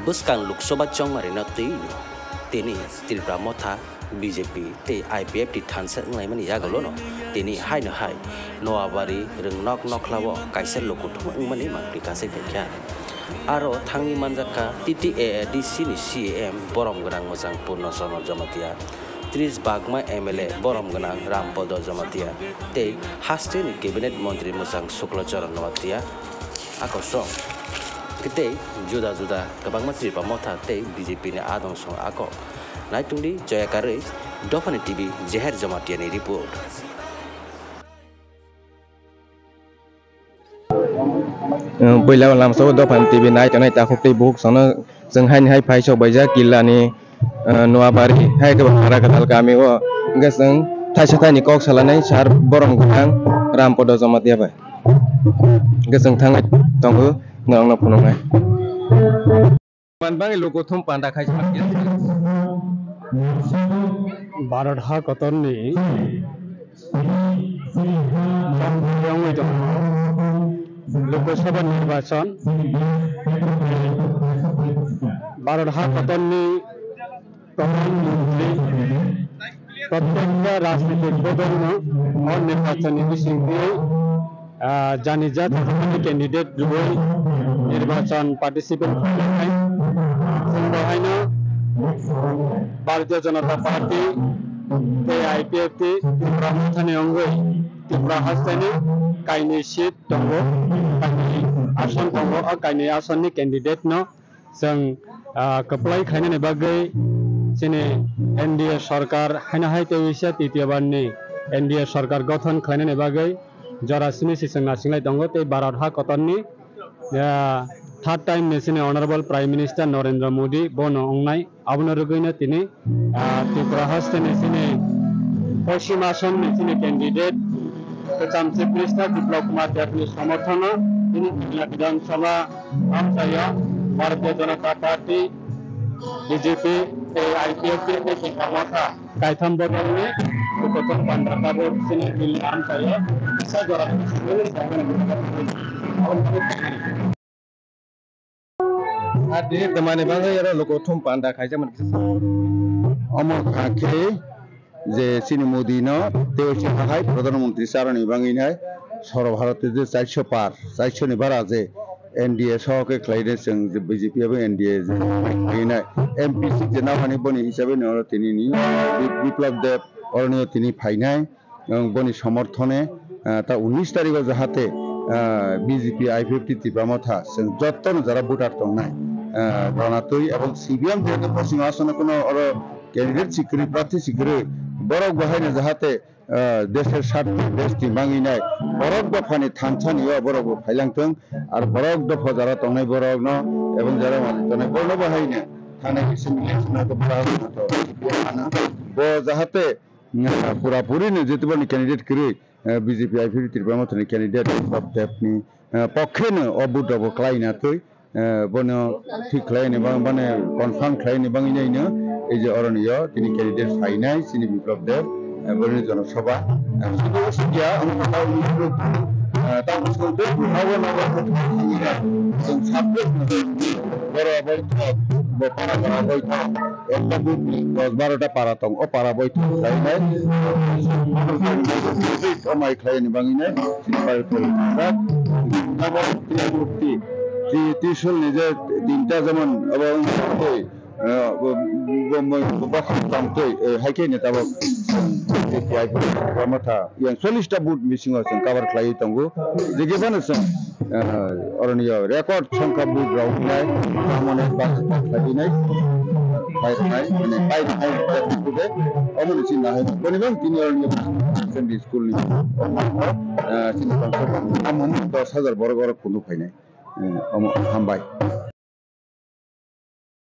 buskang Loksoba Chongmarina Tini Tilbra Motha BJP te IPF ti thansa nglaimani yagalono tini haino hai noabari rung nok lawo kaisel lokuthum ngmani mangri kase bekya aro thangi manjaka TTADC ni CM borom grang mosang purno sono jamatia 30 bagma MLA borom ganang Rampodo jamatia te haste ni cabinet montri mosang Suklacharan nawatia akosong kete juda kabang matri pamotha te BJP ni adong song ako Naitungdi Jayakare Dofani TV Jeher Jamatiani report. Bây làm số Dofani TV này cho nên ta không thể buộc xong nó dừng hai phải cho bây giờ kila ni Noabari hai cái bahara katal kami wo cái sang thay sẽ thay ni kok salah này char borong gudang Rampodo Jamatia vậy cái sang thang tong ku nong na punong này man bang logo thum panda khai chak Baradha Katani Lokosabha Nirbachan Baradha Katani প্রত্যেকটা রাজনৈতিক প্রজন্ম और নির্বাচনী বিষয়ে জানিজাত candidate দুই নির্বাচন participate খালামनाय जों बेहायनो भारतीय जनता पार्टी IPF त्रिपुरा मोथानि अंगै त्रिपुरा हास्तानि काइनि सीट दङ काइनि आसन दङ काइनि आसननि कैंडिडेट न जों कप्लाय खायनायनि बागै जोंनि एनडीए सरकार हायनाहाय तेविसा तृतीयबारनि एनडीए सरकार गठन खायनायनि बागै जरासिनि सिसं नासिंलाय दङ ते भारत हा कतननि third time nesine honorable prime minister Narendra Modi bono ongnai abno rugaina tini Tripura haste nesine Paschim Assam nesine candidate Kacham Chief Minister Biplab Kumar Debni samarthana tini Vidhan Sabha amsaya Bharatiya Janata Party BJP IPF ke kamata kaitham bodolni koton pandra bod sine bil amsaya isa jora Hadir temani bangsa yara logo thum panda khai jaman Amar khake je sini Modi no teochi khai প্রধানমন্ত্রী sarani bangi nai soro bharate je 400 par 400 ni bara je NDA সহকে ক্লাইডে जों যে BJP এবং NDA যে ফাইনাই MPC যে নামানি বনি হিসাবে ন তিনি নি বিপ্লব দেব অরণীয় তিনি ফাইনাই এবং বনি সমর্থনে তা 19 তারিখ যাহাতে BJP IPF ত্রিপুরা মথা जों যতন যারা ভোটার দं নাই রণাতই এবং CBM যেহেতু পশ্চিম আসনে কোনো ক্যান্ডিডেট সিকিউরিটি প্রার্থী সিকিউরিটি বরক বহাইনে যাহাতে দেশের স্বার্থে দেশটি ভাঙিনায় বরক দফানি থানছানিও বরক ফাইলাংथों আর বরক দফা যারা তংনাই বরক ন এবং যারা মালিকনাই বর্ণ বহাইনে থানায় কিছু মিলেশনাকে বাড়ানো ব যাহাতে পুরাপুরিনো যেতবানি ক্যান্ডিডেট করি BJP IPF ত্রিপুরা মথনি ক্যান্ডিডেট সব দেবনি পক্ষেনো অবুদব ক্লাইনাতই বনো ঠিক খালাইনি মানে কনফার্ম খালাইনি বাঙিনাইনো এই যে অরণীয় তিনি ক্যান্ডিডেট ফাইনাই সিনি বিপ্লব দেব বনি জনসভা সুদিয়া আমরা তাও শুনতে নগর जों साबले বড় বৈঠক পাড়া বৈঠক একটা বুথ 10-12টা পাড়া দं ও পাড়া বৈঠক খাইনাই সময় খাইনি বাঙিনাই মূর্তি ত্রিশূল নিজে তিনটা যেমন এবং হাইকে নেতা মাথা yang 40টা বুট মিসিং আছে কভার খাই দंगो যেগেবানো जों অরণীয় রেকর্ড সংখ্যা বুট রাউনাই সামনে বাজেট খাইনাই বাইনাই মানে বাইনাই বুটে অমনি চিন্তা হয় বনিবাং তিনি অরণীয় সেন্ডি স্কুল নি চিন্তা আমন 10,000 বড় বড় কোনো ফাইনাই হামবাই